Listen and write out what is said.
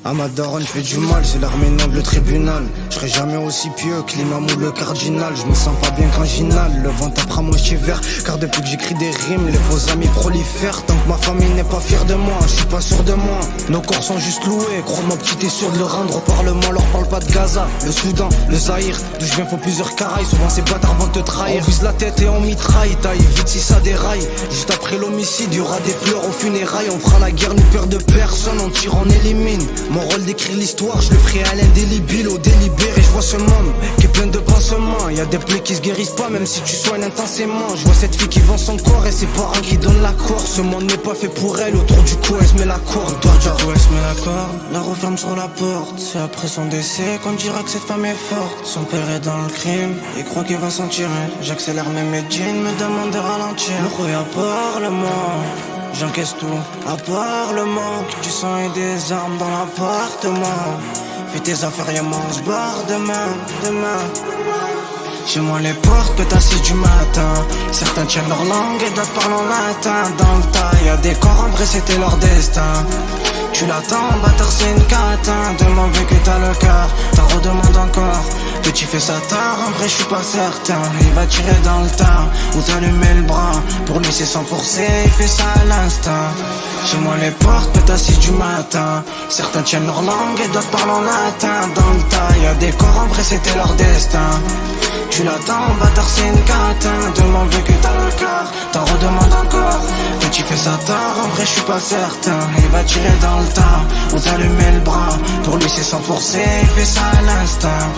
À ma daronne je fais du mal, c'est l'armée noble le tribunal. Je serai jamais aussi pieux que l'imam ou le cardinal. Je me sens pas bien qu'en ginal, le vent tape à moitié vert. Car depuis que j'écris des rimes, les faux amis prolifèrent. Tant que ma famille n'est pas fière de moi, je suis pas sûr de moi. Nos corps sont juste loués, crois-moi petit t'es sûr de le rendre au parlement. Leur parle pas de Gaza, le Soudan, le Zaïre. D'où je viens faut plusieurs carails, souvent ces bâtards vont te trahir. On vise la tête et on mitraille, taille vite si ça déraille. Juste après l'homicide, y aura des pleurs aux funérailles. On fera la guerre, nous peur de personne, on tire, on élimine. Mon rôle d'écrire l'histoire, je le ferai à l'indélébile, au délibéré. Je vois ce monde qui est plein de pansements. Y'a des plaies qui se guérissent pas, même si tu soignes intensément. Je vois cette fille qui vend son corps et ses parents qui donnent la corde. Ce monde n'est pas fait pour elle, autour du cou elle se met la corde. Autour du cou elle se met la corde, la referme sur la porte. C'est après son décès qu'on dira que cette femme est forte. Son père est dans le crime, il croit qu'il va s'en tirer. J'accélère mes médines, me demande de ralentir. Le roi à part le mort, j'encaisse tout, à part le manque du sang et des armes dans l'appartement. Fais tes affaires, y'a moi, on se barre demain. Chez moi les portes pètent à 6 du matin. Certains tiennent leur langue et d'autres parlent en latin. Dans le tas, y'a des corps en vrai, c'était leur destin. Tu l'attends, bâtard c'est une catin. Demain vu que t'as le cœur, t'en redemandes encore. Que tu fais ça tard, en vrai je suis pas certain. Il va tirer dans le tas, ou t'allumer le bras. Pour lui c'est sans forcer, il fait ça à l'instinct. Chez moi les portes pètent à 6 du matin. Certains tiennent leur langue et d'autres parlent en latin. Dans le tas, y'a des corps en vrai c'était leur destin. Tu l'attends, bâtard c'est une catin. Demain vu que t'as le cœur, t'en redemandes encore. Que tu fais ça tard, en vrai je suis pas certain. Il va tirer dans le tas, ou t'allumer le bras. Pour lui c'est sans forcer, il fait ça à l'instinct.